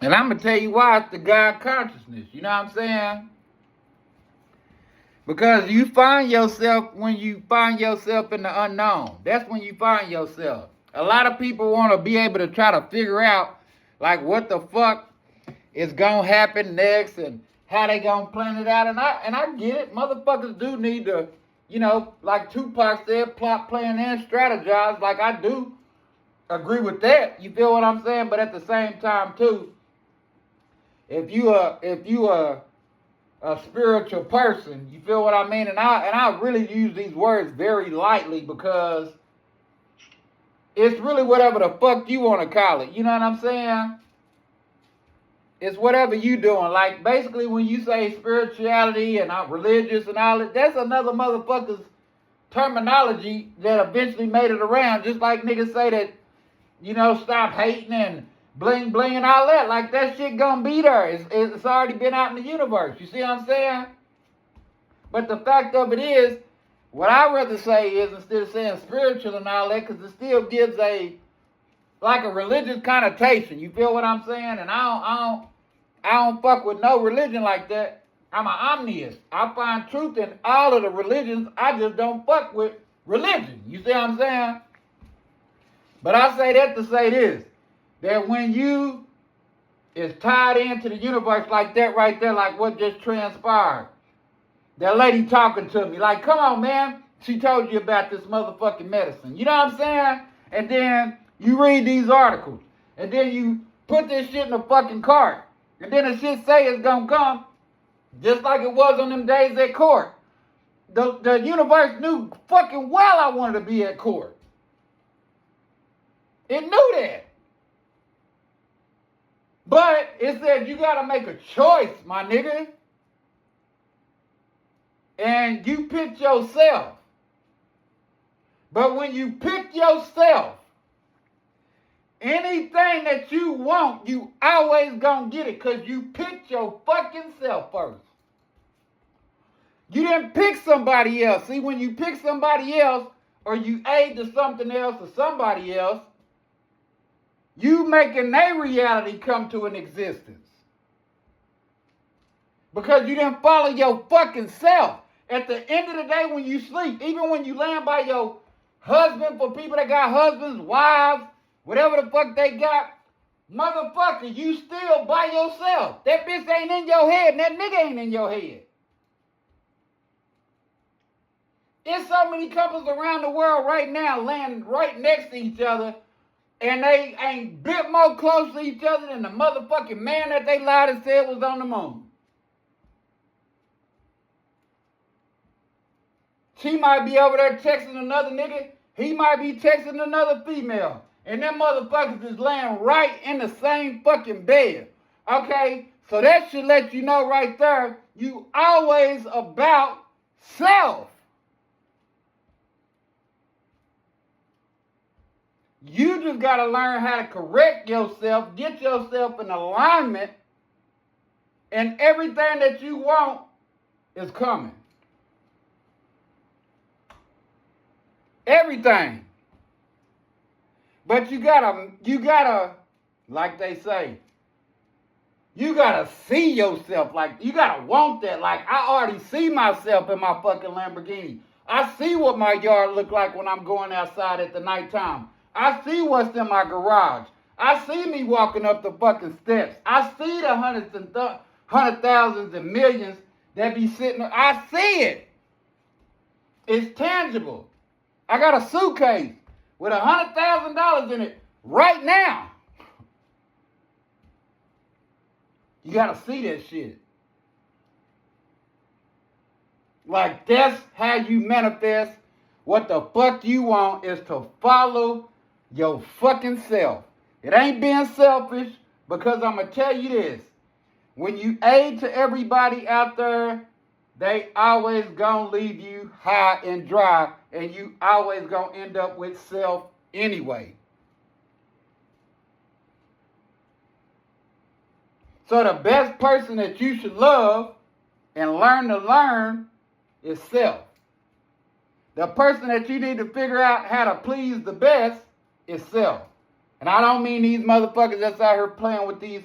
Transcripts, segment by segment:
And I'm going to tell you why it's the God consciousness. You know what I'm saying? Because you find yourself when you find yourself in the unknown. That's when you find yourself. A lot of people want to be able to try to figure out, like, what the fuck is going to happen next and how they going to plan it out. And I get it. Motherfuckers do need to, like Tupac said, plot, plan, and strategize. Like, I do agree with that. You feel what I'm saying? But at the same time, too, if you are a spiritual person, you feel what I mean? And I really use these words very lightly because it's really whatever the fuck you want to call it. You know what I'm saying? It's whatever you doing. Like, basically, when you say spirituality and religious and all that, that's another motherfucker's terminology that eventually made it around. Just like niggas say that, stop hating and bling bling and all that. Like, that shit gonna be there. It's already been out in the universe. You see what I'm saying? But the fact of it is, what I'd rather say is, instead of saying spiritual and all that, because it still gives a religious connotation. You feel what I'm saying? And I don't fuck with no religion like that. I'm an omniist. I find truth in all of the religions. I just don't fuck with religion. You see what I'm saying? But I say that to say this, that when you is tied into the universe like that right there, like what just transpired, that lady talking to me, like, come on, man, she told you about this motherfucking medicine. You know what I'm saying? And then you read these articles, and then you put this shit in a fucking cart, and then the shit say it's gonna come, just like it was on them days at court. The universe knew fucking well I wanted to be at court. It knew that. But it said you gotta make a choice, my nigga. And you pick yourself. But when you pick yourself, anything that you want, you always gonna get it, because you picked your fucking self first. You didn't pick somebody else. See, when you pick somebody else, or you aid to something else or somebody else, you making their reality come to an existence. Because you didn't follow your fucking self. At the end of the day, when you sleep, even when you laying by your husband, for people that got husbands, wives, whatever the fuck they got, motherfucker, you still by yourself. That bitch ain't in your head, and that nigga ain't in your head. There's so many couples around the world right now laying right next to each other, and they ain't bit more close to each other than the motherfucking man that they lied and said was on the moon. She might be over there texting another nigga. He might be texting another female. And them motherfuckers is laying right in the same fucking bed. Okay? So that should let you know right there, you always about self. You just got to learn how to correct yourself, get yourself in alignment, and everything that you want is coming. Everything. But you gotta, like they say, you gotta see yourself. Like, you gotta want that. Like, I already see myself in my fucking Lamborghini. I see what my yard look like when I'm going outside at the nighttime. I see what's in my garage. I see me walking up the fucking steps. I see the hundred thousands and millions that be sitting there. I see it. It's tangible. I got a suitcase with $100,000 in it right now. You gotta see that shit. Like, that's how you manifest what the fuck you want, is to follow your fucking self. It ain't being selfish, because I'm gonna tell you this. When you aid to everybody out there, they always gonna leave you high and dry, and you always gonna end up with self anyway. So the best person that you should love and learn to learn is self. The person that you need to figure out how to please the best is self. And I don't mean these motherfuckers that's out here playing with these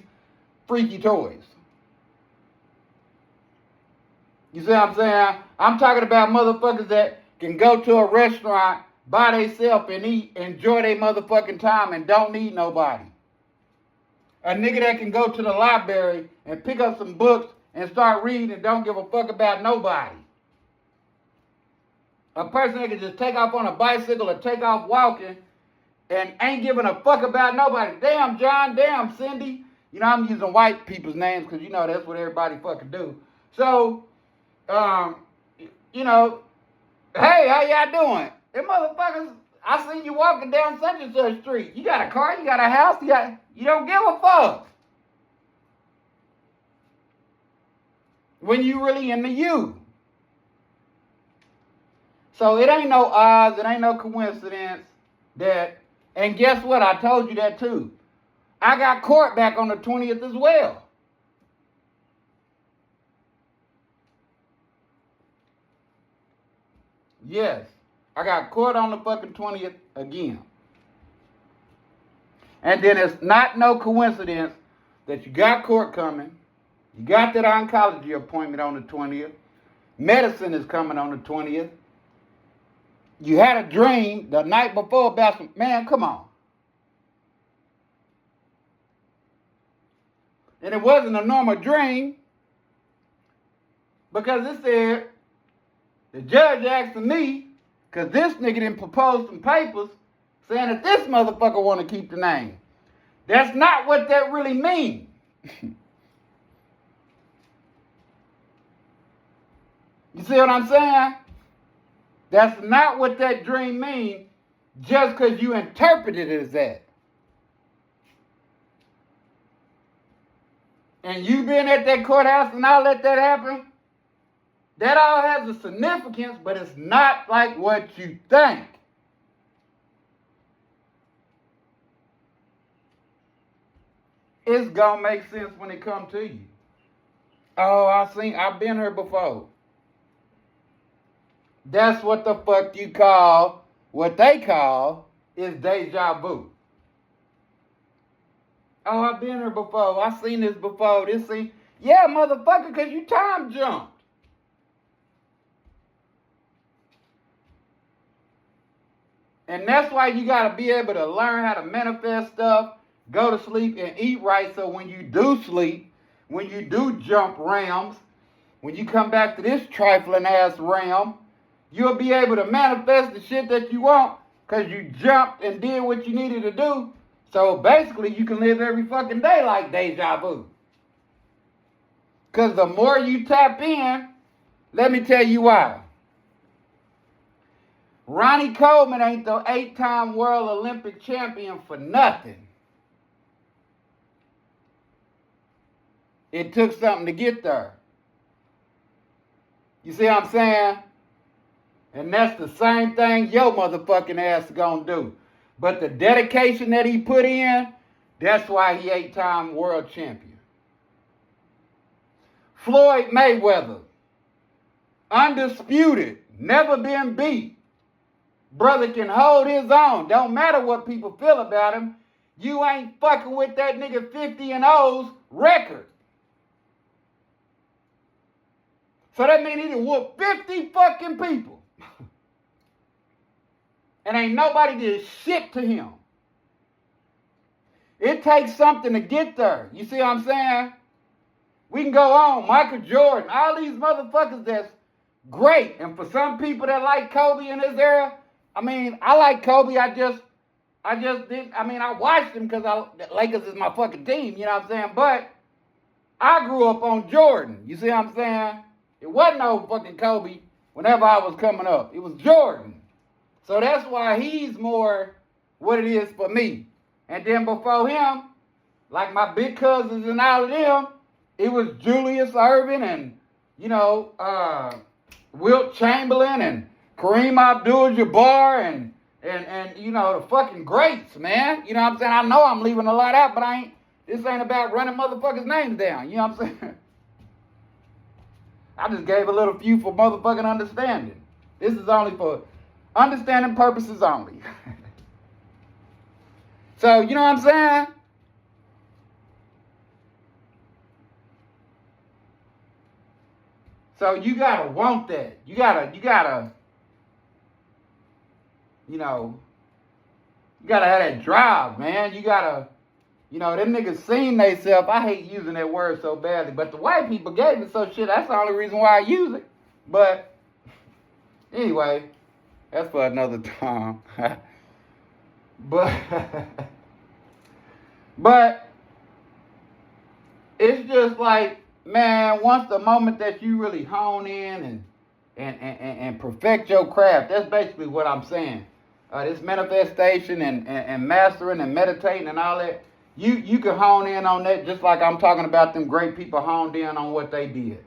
freaky toys. You see what I'm saying? I'm talking about motherfuckers that can go to a restaurant by themselves and eat, enjoy their motherfucking time and don't need nobody. A nigga that can go to the library and pick up some books and start reading and don't give a fuck about nobody. A person that can just take off on a bicycle or take off walking and ain't giving a fuck about nobody. Damn, John. Damn, Cindy. You know, I'm using white people's names because, you know, that's what everybody fucking do. So, you know, hey, how y'all doing? Them motherfuckers, I seen you walking down such and such street. You got a car, you got a house, you don't give a fuck. When you really into you. So it ain't no odds, it ain't no coincidence that, and guess what? I told you that too. I got court back on the 20th as well. Yes, I got court on the fucking 20th again. And then it's not no coincidence that you got court coming. You got that oncology appointment on the 20th. Medicine is coming on the 20th. You had a dream the night before about some, man, come on. And it wasn't a normal dream because it said, the judge asked me, because this nigga didn't propose some papers saying that this motherfucker want to keep the name. That's not what that really means. You see what I'm saying? That's not what that dream means just because you interpreted it as that. And you been at that courthouse and I let that happen, that all has a significance, but it's not like what you think. It's gonna make sense when it comes to you. Oh, I've been here before. That's what the fuck you call, what they call is deja vu. Oh, I've been here before. I've seen this before. This scene. Yeah, motherfucker, because you time jumped. And that's why you got to be able to learn how to manifest stuff, go to sleep, and eat right. So when you do sleep, when you do jump realms, when you come back to this trifling ass realm, you'll be able to manifest the shit that you want because you jumped and did what you needed to do. So basically, you can live every fucking day like deja vu. Because the more you tap in, let me tell you why. Ronnie Coleman ain't the 8-time world Olympic champion for nothing. It took something to get there. You see what I'm saying? And that's the same thing your motherfucking ass is gonna do. But the dedication that he put in, that's why he 8-time world champion. Floyd Mayweather, undisputed, never been beat. Brother can hold his own. Don't matter what people feel about him. You ain't fucking with that nigga 50-0's record. So that means he done whooped 50 fucking people. And ain't nobody did shit to him. It takes something to get there. You see what I'm saying? We can go on. Michael Jordan, all these motherfuckers that's great. And for some people that like Kobe in this era, I mean, I like Kobe. I just didn't. I mean, I watched him because the Lakers is my fucking team. You know what I'm saying? But I grew up on Jordan. You see what I'm saying? It wasn't no fucking Kobe whenever I was coming up. It was Jordan. So that's why he's more what it is for me. And then before him, like my big cousins and all of them, it was Julius Erving and, you know, Wilt Chamberlain and Kareem Abdul-Jabbar and you know, the fucking greats, man. You know what I'm saying? I know I'm leaving a lot out, but this ain't about running motherfuckers' names down. You know what I'm saying? I just gave a little few for motherfucking understanding. This is only for understanding purposes only. So, you know what I'm saying? So you gotta want that. You gotta, you know, you gotta have that drive, man. You gotta, them niggas seen theyself. I hate using that word so badly, but the white people gave it so shit. That's the only reason why I use it. But anyway, that's for another time. But it's just like, man, once the moment that you really hone in and perfect your craft, that's basically what I'm saying. This manifestation and mastering and meditating and all that, you can hone in on that just like I'm talking about them great people honed in on what they did.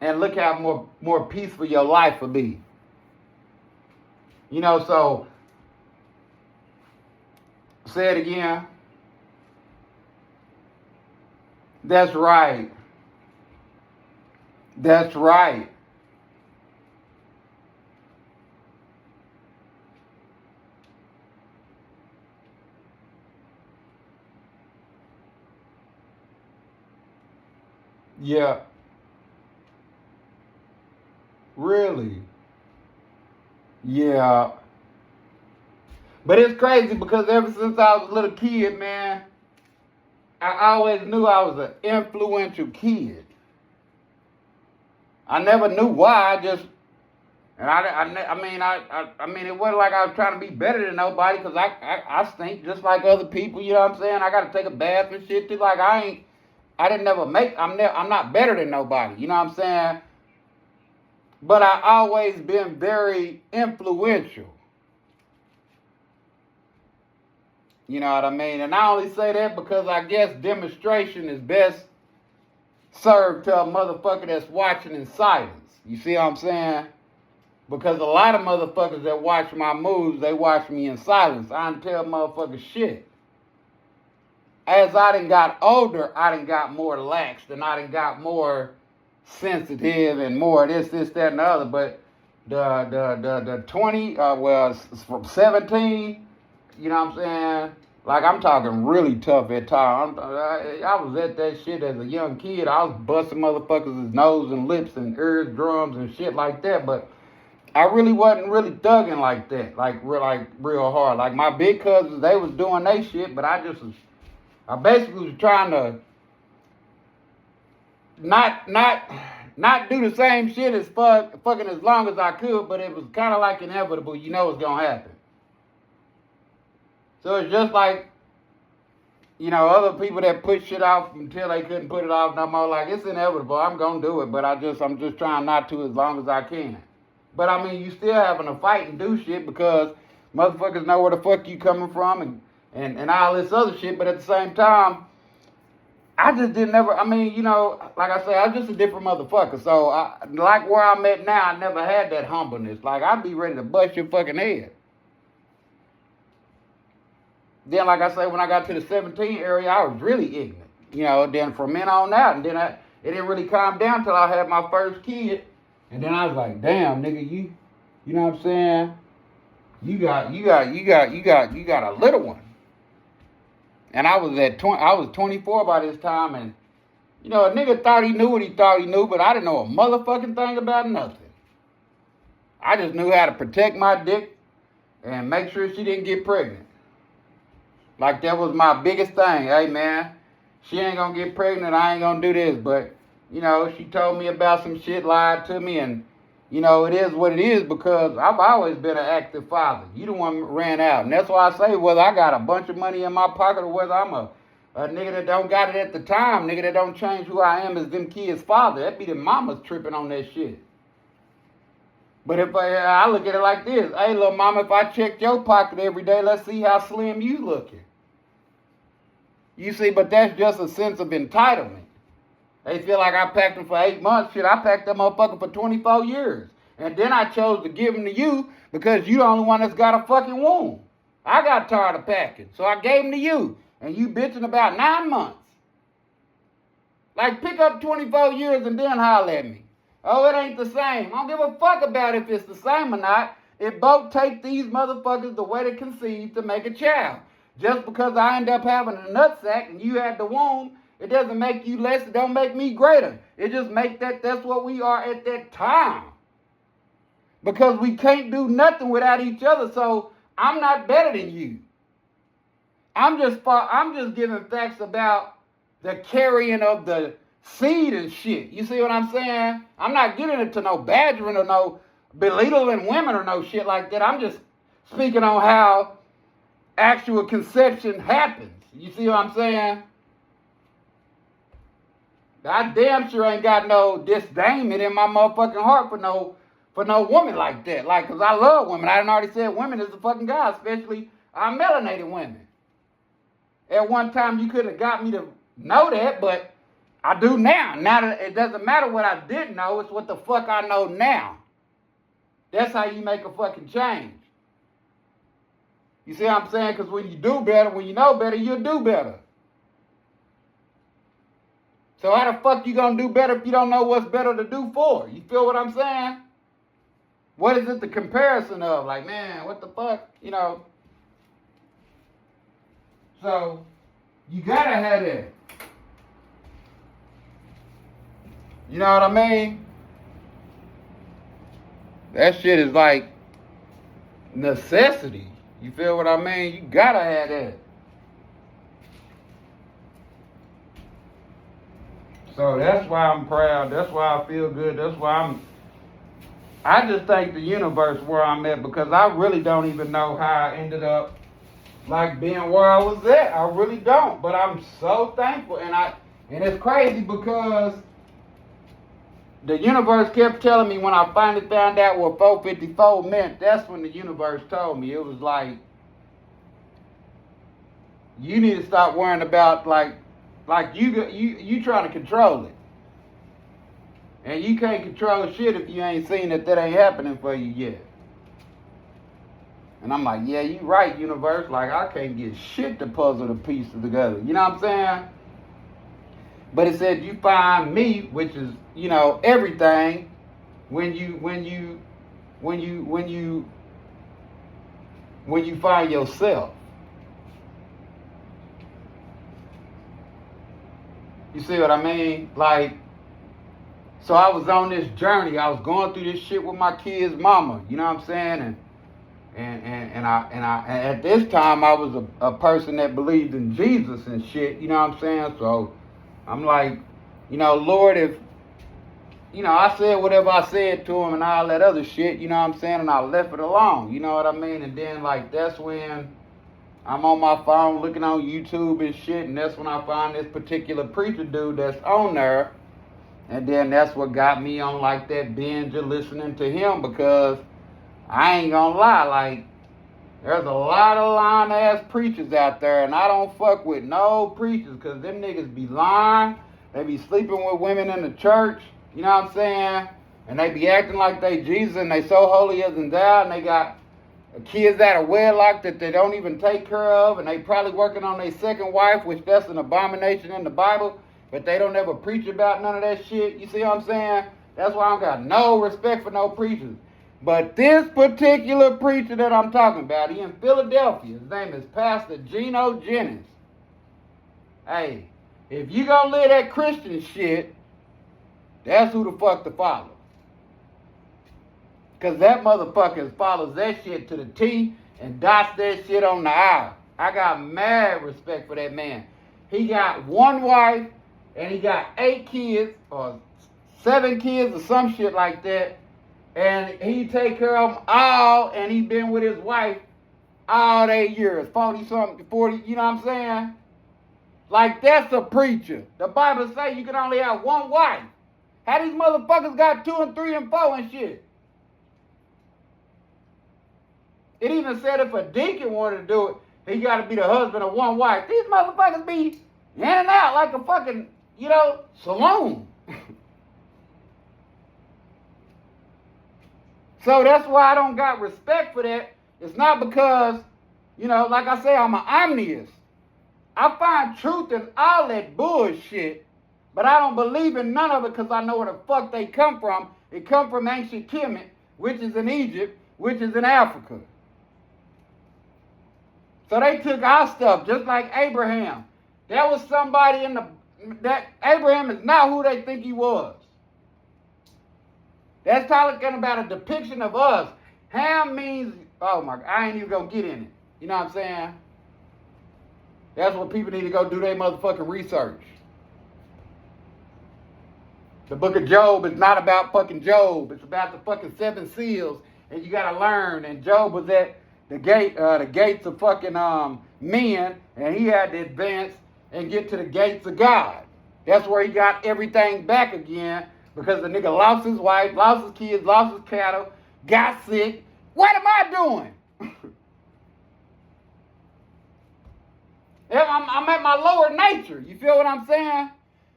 And look how more peaceful your life will be. So, say it again. That's right. That's right. Yeah. Really? Yeah. But it's crazy because ever since I was a little kid, man, I always knew I was an influential kid. I never knew why. I mean, it wasn't like I was trying to be better than nobody because I stink just like other people. You know what I'm saying? I got to take a bath and shit too. Like I'm not better than nobody. You know what I'm saying? But I always been very influential. You know what I mean? And I only say that because I guess demonstration is best served to a motherfucker that's watching in silence. You see what I'm saying? Because a lot of motherfuckers that watch my moves, they watch me in silence. I don't tell motherfuckers shit. As I done got older, I done got more lax and I done got more sensitive and more this, that, and the other. But the 20, from 17, you know what I'm saying? Like, I'm talking really tough at times. I was at that shit as a young kid. I was busting motherfuckers' nose and lips and eardrums and shit like that. But I really wasn't really thugging like that, like real hard. Like, my big cousins, they was doing they shit, but I basically was trying to not do the same shit as fucking as long as I could, but it was kind of like inevitable. You know it's gonna happen. So it's just like, other people that put shit off until they couldn't put it off no more. Like, it's inevitable. I'm gonna do it, but I'm just trying not to as long as I can. But I mean, you still having to fight and do shit because motherfuckers know where the fuck you coming from and all this other shit. But at the same time, I just didn't ever. I mean, like I say, I'm just a different motherfucker. So, like where I'm at now, I never had that humbleness. Like, I'd be ready to bust your fucking head. Then, like I say, when I got to the 17 area, I was really ignorant. Then from then on out, and then it didn't really calm down till I had my first kid. And then I was like, damn, nigga, you know what I'm saying? You got a little one. And I was 24 by this time, and a nigga thought he knew what he thought he knew, but I didn't know a motherfucking thing about nothing. I just knew how to protect my dick and make sure she didn't get pregnant. Like, that was my biggest thing. Hey, man, she ain't gonna get pregnant, I ain't gonna do this. But, she told me about some shit, lied to me, and, it is what it is because I've always been an active father. You the one who ran out. And that's why I say whether I got a bunch of money in my pocket or whether I'm a nigga that don't got it at the time, nigga that don't change who I am as them kids' father, that be the mamas tripping on that shit. But if I look at it like this, hey, little mama, if I checked your pocket every day, let's see how slim you looking. You see, but that's just a sense of entitlement. They feel like I packed them for 8 months. Shit, I packed that motherfucker for 24 years. And then I chose to give them to you because you the only one that's got a fucking womb. I got tired of packing, so I gave them to you. And you bitching about 9 months. Like, pick up 24 years and then holler at me. Oh, it ain't the same. I don't give a fuck about if it's the same or not. It both take these motherfuckers the way to conceive to make a child. Just because I end up having a nutsack and you had the womb, It doesn't make you less. It don't make me greater. It just makes that's what we are at that time. Because we can't do nothing without each other. So I'm not better than you. I'm just giving facts about the carrying of the seed and shit. You see what I'm saying? I'm not getting into no badgering or no belittling women or no shit like that. I'm just speaking on how actual conception happens. You see what I'm saying? I damn sure ain't got no disdain in my motherfucking heart for no woman like that. Like, cause I love women. I done already said women is the fucking God, especially our melanated women. At one time you could have got me to know that, but I do now. Now that it doesn't matter what I didn't know, it's what the fuck I know now. That's how you make a fucking change. You see what I'm saying? Because when you do better, when you know better, you'll do better. So how the fuck you gonna do better if you don't know what's better to do for? You feel what I'm saying? What is it the comparison of? Like, man, what the fuck? You know. So, you gotta have that. You know what I mean? That shit is like necessity. You feel what I mean? You gotta have that. So that's why I'm proud. That's why I feel good. That's why I just thank the universe where I'm at, because I really don't even know how I ended up like being where I was at. I really don't. But I'm so thankful. And it's crazy because the universe kept telling me when I finally found out what 454 meant. That's when the universe told me. It was like, you need to stop worrying about like you trying to control it. And you can't control shit if you ain't seen that ain't happening for you yet. And I'm like, yeah, you right, universe. Like, I can't get shit to puzzle the pieces together. You know what I'm saying? But it said you find me, which is, you know, everything, when you find yourself. You see what I mean? Like, so I was on this journey. I was going through this shit with my kid's mama. You know what I'm saying? And I at this time I was a person that believed in Jesus and shit. You know what I'm saying? So I'm like, you know, Lord, if, you know, I said whatever I said to him and all that other shit, you know what I'm saying? And I left it alone. You know what I mean? And then, like, that's when I'm on my phone looking on YouTube and shit, and that's when I find this particular preacher dude that's on there. And then that's what got me on, like, that binge of listening to him, because I ain't gonna lie, like, there's a lot of lying-ass preachers out there, and I don't fuck with no preachers, because them niggas be lying. They be sleeping with women in the church, you know what I'm saying? And they be acting like they Jesus, and they so holier than thou, and they got kids out of wedlock that they don't even take care of, and they probably working on their second wife, which that's an abomination in the Bible, but they don't ever preach about none of that shit. You see what I'm saying? That's why I don't got no respect for no preachers. But this particular preacher that I'm talking about, he in Philadelphia. His name is Pastor Geno Jennings. Hey, if you gonna live that Christian shit, that's who the fuck to follow. Because that motherfucker follows that shit to the T and dots that shit on the I. I got mad respect for that man. He got one wife and he got 8 kids or 7 kids or some shit like that. And he take care of them all, and he been with his wife all 8 years, 40-something, 40, you know what I'm saying? Like, that's a preacher. The Bible say you can only have one wife. How these motherfuckers got 2 and 3 and 4 and shit? It even said if a deacon wanted to do it, he got to be the husband of one wife. These motherfuckers be in and out like a fucking, you know, saloon. So that's why I don't got respect for that. It's not because, you know, like I say, I'm an omniist. I find truth in all that bullshit, but I don't believe in none of it because I know where the fuck they come from. It come from ancient Kemet, which is in Egypt, which is in Africa. So they took our stuff, just like Abraham. There was somebody that Abraham is not who they think he was. That's talking about a depiction of us. Ham means, oh my, I ain't even gonna get in it. You know what I'm saying? That's what people need to go do their motherfucking research. The book of Job is not about fucking Job. It's about the fucking 7 seals. And you gotta learn. And Job was at the gates of fucking men. And he had to advance and get to the gates of God. That's where he got everything back again. Because the nigga lost his wife, lost his kids, lost his cattle, got sick. What am I doing? I'm at my lower nature. You feel what I'm saying?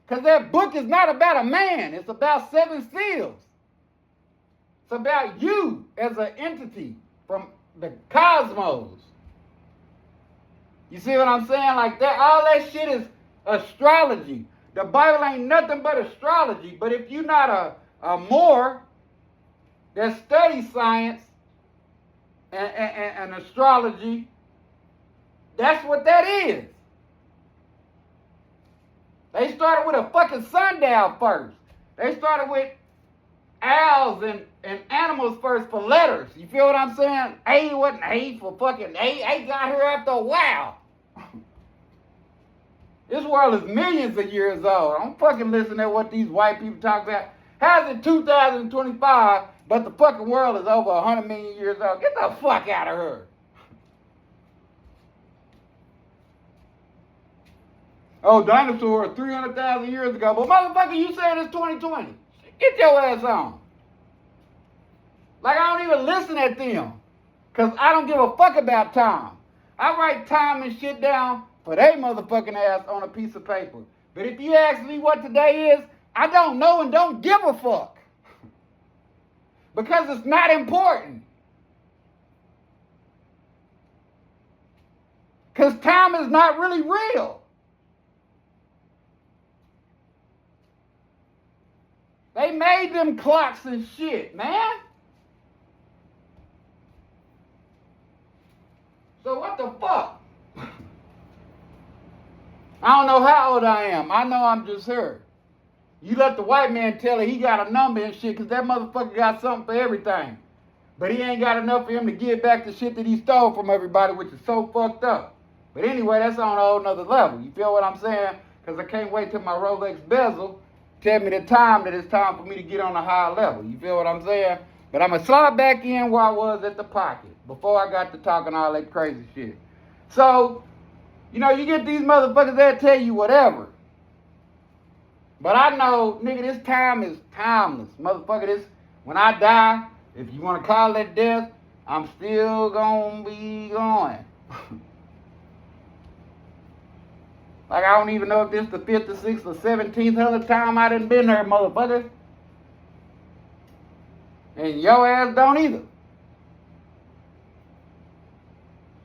Because that book is not about a man. It's about 7 seals. It's about you as an entity from the cosmos. You see what I'm saying? Like that, all that shit is astrology. The Bible ain't nothing but astrology. But if you're not a Moor that studies science and astrology, that's what that is. They started with a fucking sundial first. They started with owls and animals first for letters. You feel what I'm saying? A wasn't A for fucking A. A got here after a while. This world is millions of years old. Don't fucking listen to what these white people talk about. How's it 2025, but the fucking world is over 100 million years old? Get the fuck out of here. Oh, dinosaurs 300,000 years ago. But motherfucker, you saying it's 2020. Get your ass on. Like, I don't even listen at them. Because I don't give a fuck about time. I write time and shit down for they motherfucking ass on a piece of paper. But if you ask me what today is, I don't know and don't give a fuck. Because it's not important. Because time is not really real. They made them clocks and shit, man. So what the fuck? I don't know how old I am. I know I'm just here. You let the white man tell her he got a number and shit, because that motherfucker got something for everything. But he ain't got enough for him to give back the shit that he stole from everybody, which is so fucked up. But anyway, that's on a whole nother level. You feel what I'm saying? Because I can't wait till my Rolex bezel tell me the time that it's time for me to get on a higher level. You feel what I'm saying? But I'm going to slide back in where I was at the pocket before I got to talking all that crazy shit. So, you know, you get these motherfuckers that tell you whatever. But I know, nigga, this time is timeless. Motherfucker, this, when I die, if you want to call it death, I'm still going to be going. Like, I don't even know if this is the 5th or 6th or 17th time I done been there, motherfucker. And your ass don't either.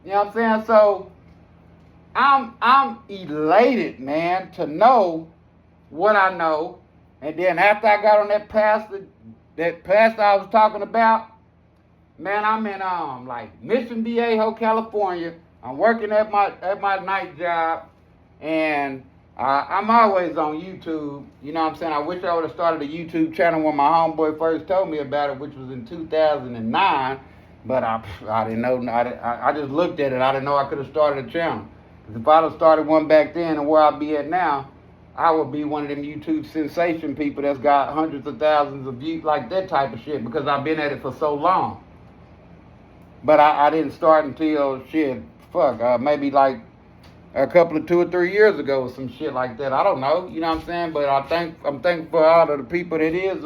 You know what I'm saying? So, I'm elated, man, to know what I know. And then after I got on that pastor I was talking about, man, I'm in like Mission Viejo, California. I'm working at my night job, and I'm always on YouTube. You know what I'm saying? I wish I would have started a YouTube channel when my homeboy first told me about it, which was in 2009. But I didn't know. I just looked at it. I didn't know I could have started a channel. Because if I'd have started one back then and where I'd be at now, I would be one of them YouTube sensation people that's got hundreds of thousands of views, like that type of shit, because I've been at it for so long. But I didn't start until maybe like a couple of 2 or 3 years ago or some shit like that. I don't know, you know what I'm saying? But I'm thankful for all of the people that is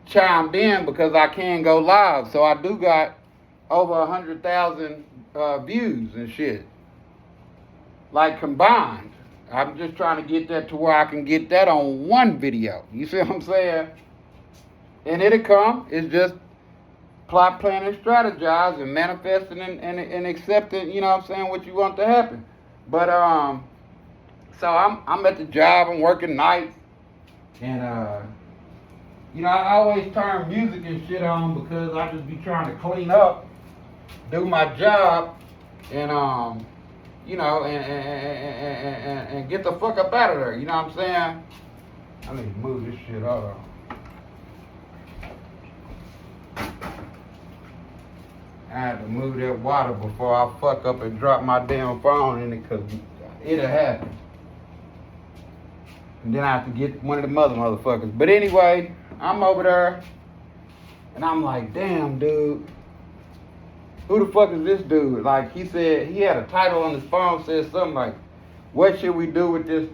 chimed in, because I can go live. So I do got over 100,000 views and shit, like combined. I'm just trying to get that to where I can get that on one video. You see what I'm saying? And it'll come. It's just plot, plan, and strategize, and manifesting and accepting, you know what I'm saying, what you want to happen. But so I'm at the job. I'm working nights, and you know, I always turn music and shit on because I just be trying to clean up, do my job, and you know, and get the fuck up out of there. You know what I'm saying? I need to move this shit out. I had to move that water before I fuck up and drop my damn phone in it, because it'll happen. And then I have to get one of the motherfuckers. But anyway, I'm over there, and I'm like, damn, dude. Who the fuck is this dude? Like, he said, he had a title on his phone, said something like, what should we do with this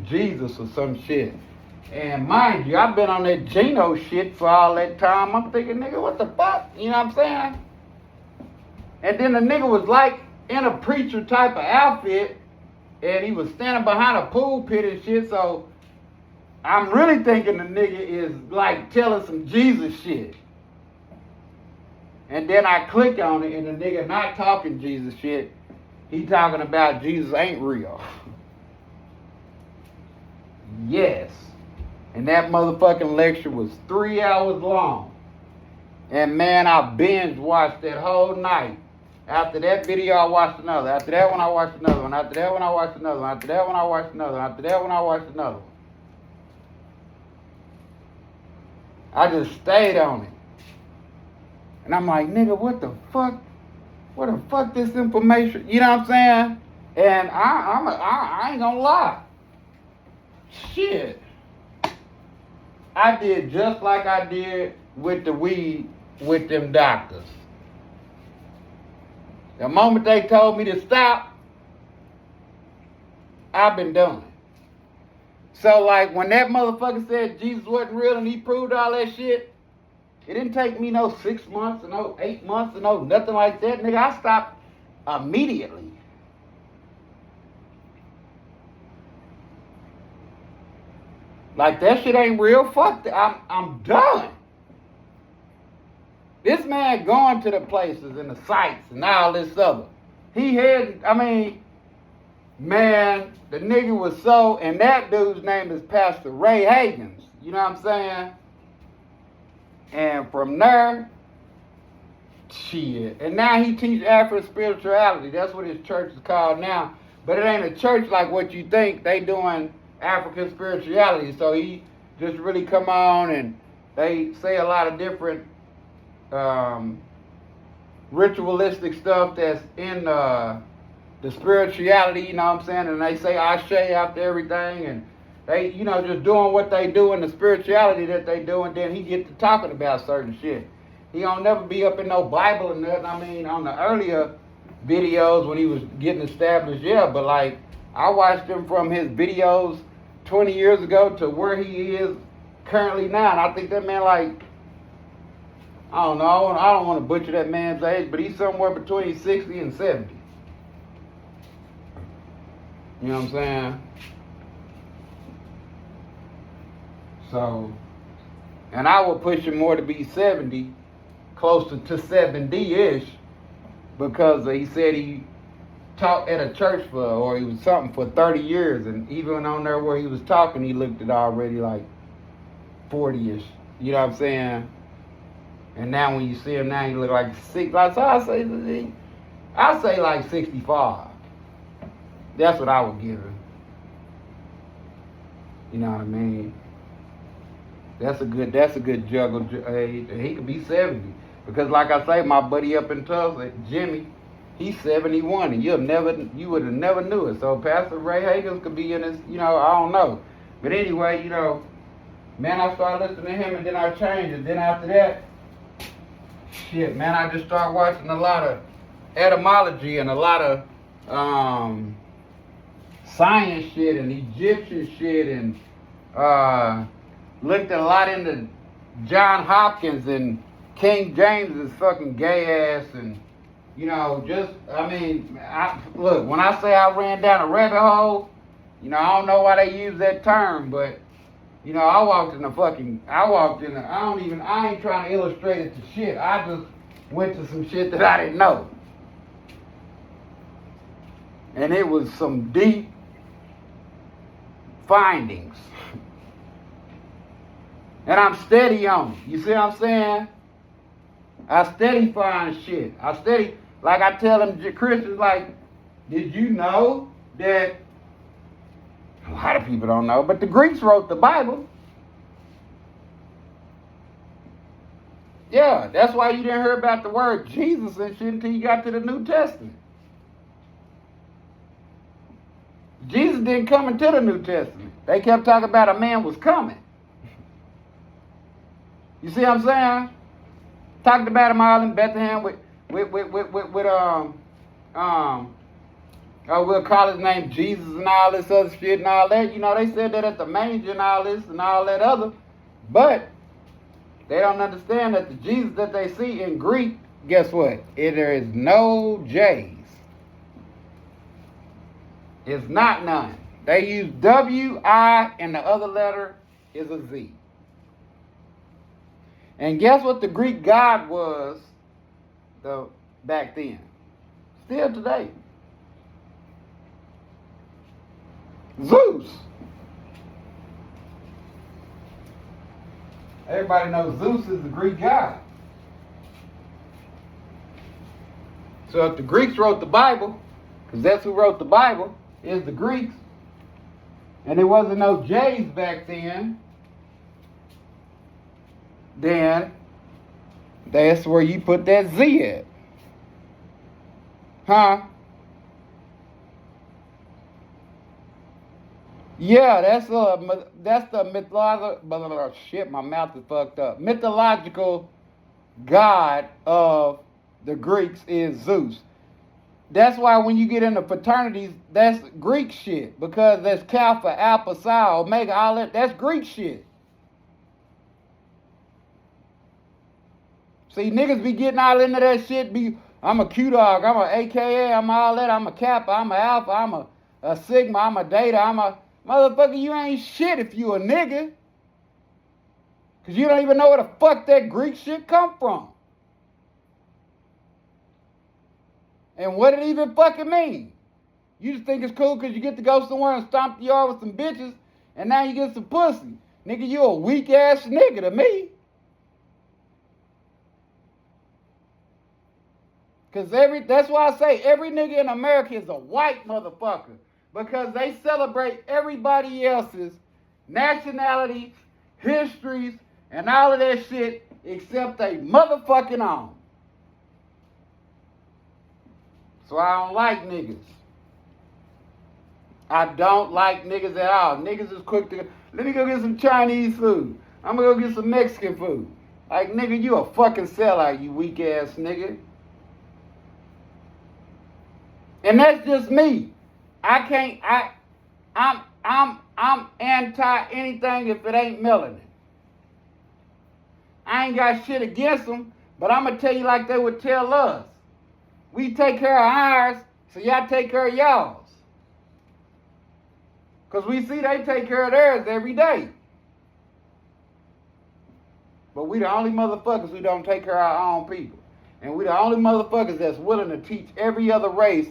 Jesus or some shit? And mind you, I've been on that Geno shit for all that time. I'm thinking, nigga, what the fuck? You know what I'm saying? And then the nigga was like in a preacher type of outfit, and he was standing behind a pool pit and shit, so I'm really thinking the nigga is like telling some Jesus shit. And then I click on it, and the nigga not talking Jesus shit. He talking about Jesus ain't real. Yes. And that motherfucking lecture was 3 hours long. And man, I binge watched that whole night. After that video, I watched another. After that one, I watched another one. After that one, I watched another one. After that one, I watched another one. After that one, I watched another one. I just stayed on it. And I'm like, nigga, what the fuck? What the fuck this information? You know what I'm saying? And I ain't gonna lie. Shit. I did just like I did with the weed with them doctors. The moment they told me to stop, I've been doing it. So like when that motherfucker said Jesus wasn't real and he proved all that shit, it didn't take me no 6 months or no 8 months or no nothing like that. Nigga, I stopped immediately. Like that shit ain't real. Fuck that. I'm done. This man going to the places and the sites and all this other. He had, I mean, man, the nigga was so, and that dude's name is Pastor Ray Hagins. You know what I'm saying? And from there, shit. And now he teaches African spirituality. That's what his church is called now. But it ain't a church like what you think. They doing African spirituality. So he just really come on and they say a lot of different ritualistic stuff that's in the spirituality, you know what I'm saying? And they say Ashe after everything, and they, you know, just doing what they do in the spirituality that they do, and then he get to talking about certain shit. He don't never be up in no Bible or nothing. I mean, on the earlier videos when he was getting established, yeah, but like, I watched him from his videos 20 years ago to where he is currently now, and I think that man, like, I don't know, I don't want to butcher that man's age, but he's somewhere between 60 and 70. You know what I'm saying? So, and I would push him more to be 70, closer to 70-ish, because he said he taught at a church or he was something for 30 years, and even on there where he was talking, he looked at already like 40-ish. You know what I'm saying? And now when you see him now, he look like 6. So I say like 65. That's what I would give him. You know what I mean? That's a good juggle age. He could be 70. Because like I say, my buddy up in Tulsa, Jimmy, he's 71, and you would have never knew it. So Pastor Ray Hagins could be in this, you know, I don't know. But anyway, you know, man, I started listening to him, and then I changed it. Then after that, shit, man, I just started watching a lot of etymology and a lot of science shit and Egyptian shit, and looked a lot into John Hopkins and King James's fucking gay ass, and you know, just, I mean, look, when I say I ran down a rabbit hole, you know, I don't know why they use that term, but you know, I ain't trying to illustrate it to shit. I just went to some shit that I didn't know. And it was some deep findings. And I'm steady on it. You see what I'm saying? I steady find shit. Like I tell them Christians, like, Did you know that a lot of people don't know, but the Greeks wrote the Bible? Yeah, that's why you didn't hear about the word Jesus and shit until you got to the New Testament. Jesus didn't come into the New Testament. They kept talking about a man was coming. You see what I'm saying? Talked about him all in Bethlehem with we'll call his name Jesus and all this other shit and all that. You know, they said that at the manger and all this and all that other. But they don't understand that the Jesus that they see in Greek, guess what? There is no J's. It's not none. They use W-I and the other letter is a Z. And guess what the Greek god was back then? Still today. Zeus. Everybody knows Zeus is the Greek god. So if the Greeks wrote the Bible, because that's who wrote the Bible, is the Greeks, and there wasn't no J's back then that's where you put that Z at. Huh? Yeah, that's the mythological, shit, my mouth is fucked up. Mythological god of the Greeks is Zeus. That's why when you get into fraternities, that's Greek shit. Because there's Kappa, Alpha, Psi, Omega, all that, that's Greek shit. See, niggas be getting all into that shit. I'm a Q-Dog, I'm a AKA, I'm all that, I'm a Kappa, I'm a Alpha, I'm a Sigma, I'm a Data, I'm a... Motherfucker, you ain't shit if you a nigga. Because you don't even know where the fuck that Greek shit come from. And what it even fucking mean? You just think it's cool because you get to go somewhere and stomp the yard with some bitches and now you get some pussy. Nigga, you a weak ass nigga to me. Because that's why I say every nigga in America is a white motherfucker. Because they celebrate everybody else's nationality, histories, and all of that shit except they motherfucking own. So I don't like niggas. I don't like niggas at all. Niggas is quick to, let me go get some Chinese food. I'm gonna go get some Mexican food. Like, nigga, you a fucking sellout, you weak ass nigga. And that's just me. I'm anti anything if it ain't melanin. I ain't got shit against them, but I'm gonna tell you like they would tell us. We take care of ours, so y'all take care of y'all's. Because we see they take care of theirs every day. But we the only motherfuckers who don't take care of our own people. And we the only motherfuckers that's willing to teach every other race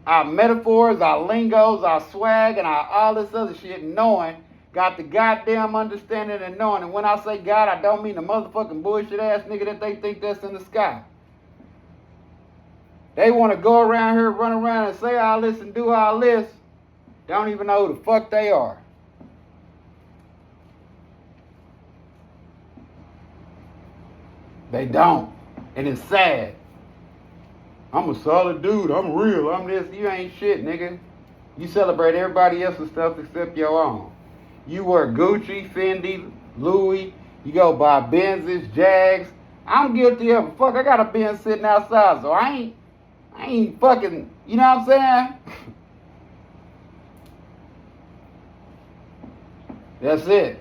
our metaphors, our lingos, our swag, and all this other shit, knowing, got the goddamn understanding and knowing. And when I say God, I don't mean the motherfucking bullshit ass nigga that they think that's in the sky. They want to go around here, run around and say all this and do all this. Don't even know who the fuck they are. They don't. And it's sad. I'm a solid dude. I'm real. I'm this. You ain't shit, nigga. You celebrate everybody else's stuff except your own. You wear Gucci, Fendi, Louis. You go buy Benzes, Jags. I'm guilty of it. Fuck, I got a Benz sitting outside, so I ain't fucking, you know what I'm saying? That's it.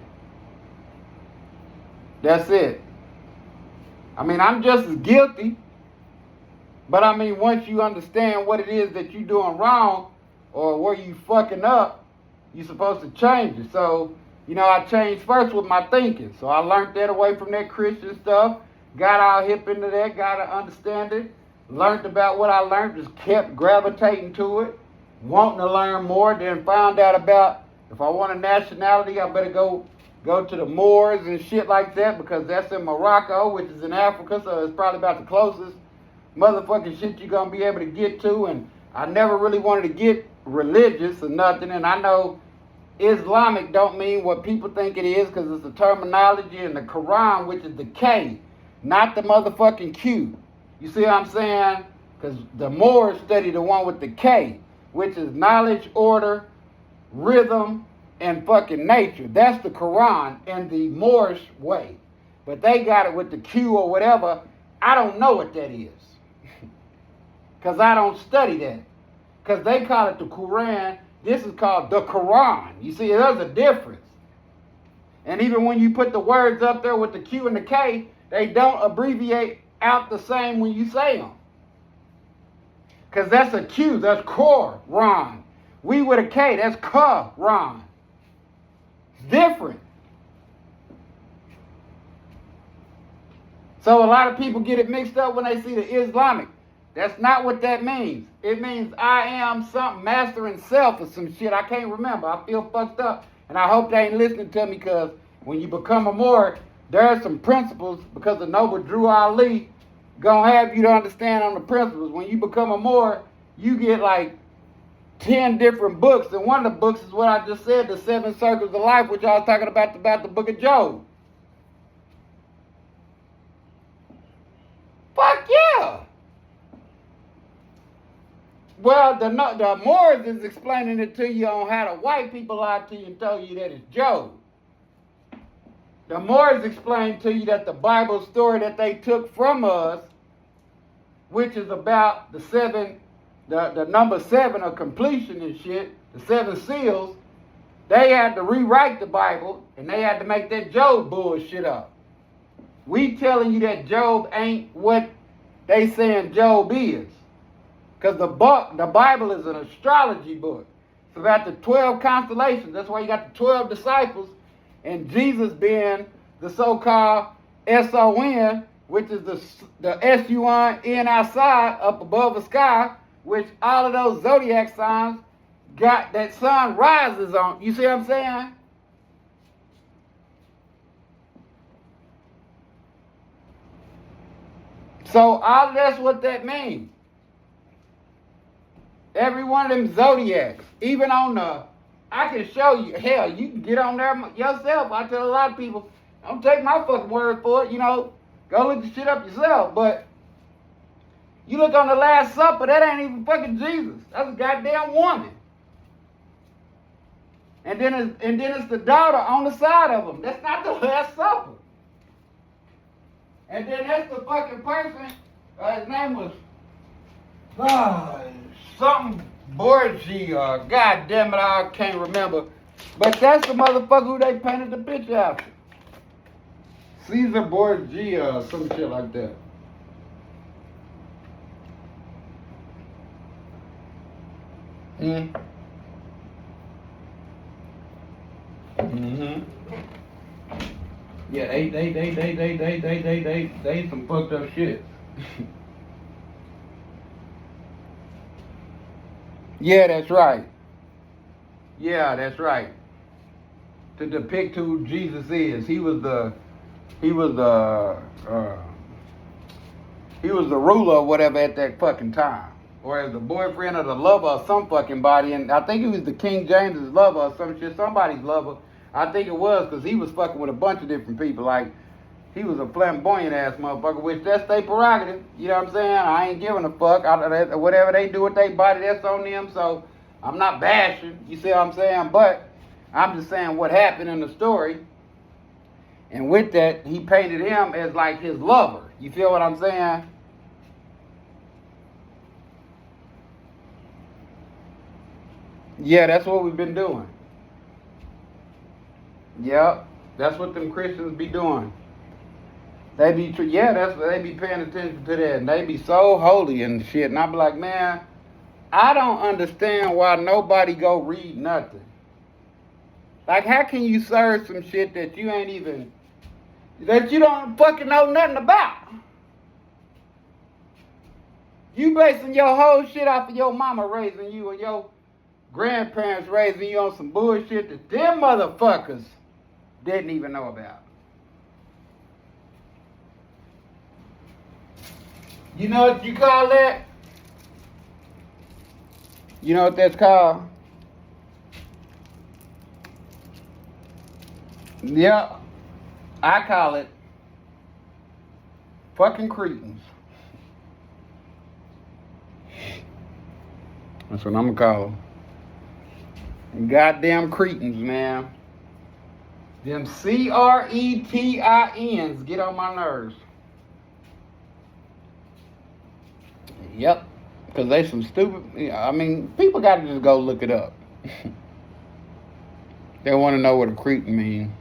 That's it. I mean, I'm just as guilty. But I mean, once you understand what it is that you're doing wrong or where you fucking up, you're supposed to change it. So, you know, I changed first with my thinking. So I learned that away from that Christian stuff. Got all hip into that, got to understand it. Learned about what I learned, just kept gravitating to it. Wanting to learn more, then found out about if I want a nationality, I better go to the Moors and shit like that because that's in Morocco, which is in Africa, so it's probably about the closest motherfucking shit you're gonna be able to get to, and I never really wanted to get religious or nothing, and I know Islamic don't mean what people think it is because it's the terminology in the Quran, which is the K, not the motherfucking Q. You see what I'm saying? Because the Moors study the one with the K, which is knowledge, order, rhythm, and fucking nature. That's the Quran in the Moorish way. But they got it with the Q or whatever. I don't know what that is. Because I don't study that. Because they call it the Quran. This is called the Quran. You see, there's a difference. And even when you put the words up there with the Q and the K, they don't abbreviate out the same when you say them. Because that's a Q, that's Quran. We with a K, that's Quran. It's different. So a lot of people get it mixed up when they see the Islamic. That's not what that means. It means I am something, mastering self or some shit. I can't remember. I feel fucked up. And I hope they ain't listening to me because when you become a Moor, there are some principles because the noble Drew Ali gonna have you to understand on the principles. When you become a Moor, you get like 10 different books. And one of the books is what I just said, the 7 Circles of Life, which I was talking about the book of Job. Fuck yeah. Well, the Moors is explaining it to you on how the white people lied to you and told you that it's Job. The Moors explain to you that the Bible story that they took from us, which is about the number 7 of completion and shit, the 7 seals, they had to rewrite the Bible and they had to make that Job bullshit up. We telling you that Job ain't what they saying Job is. Because the Bible is an astrology book. It's about the 12 constellations. That's why you got the 12 disciples. And Jesus being the so-called S-O-N, which is the S-U-N outside, up above the sky, which all of those zodiac signs got that sun rises on. You see what I'm saying? So all of that's what that means. Every one of them zodiacs, even on I can show you, hell, you can get on there yourself. I tell a lot of people, don't take my fucking word for it, go look the shit up yourself. But you look on the Last Supper, that ain't even fucking Jesus. That's a goddamn woman. And then it's the daughter on the side of him. That's not the Last Supper. And then that's the fucking person, his name was, something Borgia, god damn it, I can't remember. But that's the motherfucker who they painted the picture after. Caesar Borgia or some shit like that. Yeah, they some fucked up shit. Yeah, that's right. Yeah, that's right. To depict who Jesus is, he was the ruler or whatever at that fucking time, or as the boyfriend or the lover of some fucking body. And I think he was the King James's lover or some shit, somebody's lover. I think it was because he was fucking with a bunch of different people. Like he was a flamboyant ass motherfucker, which that's their prerogative. You know what I'm saying? I ain't giving a fuck. Whatever they do with their body, that's on them. So I'm not bashing. You see what I'm saying? But I'm just saying what happened in the story. And with that, he painted him as like his lover. You feel what I'm saying? Yeah, that's what we've been doing. Yep, that's what them Christians be doing. They be, that's what they be paying attention to that, and they be so holy and shit. And I be like, man, I don't understand why nobody go read nothing. Like, how can you serve some shit that you ain't even, that you don't fucking know nothing about? You basing your whole shit off of your mama raising you and your grandparents raising you on some bullshit that them motherfuckers didn't even know about. You know what you call that? You know what that's called? Yeah, I call it fucking cretins. That's what I'm gonna call them. Goddamn cretins, man. Them CRETINs get on my nerves. Yep, because they some stupid. I mean, people got to just go look it up. They want to know what a cretin mean.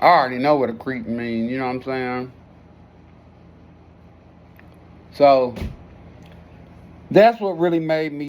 I already know what a cretin mean. You know what I'm saying? So that's what really made me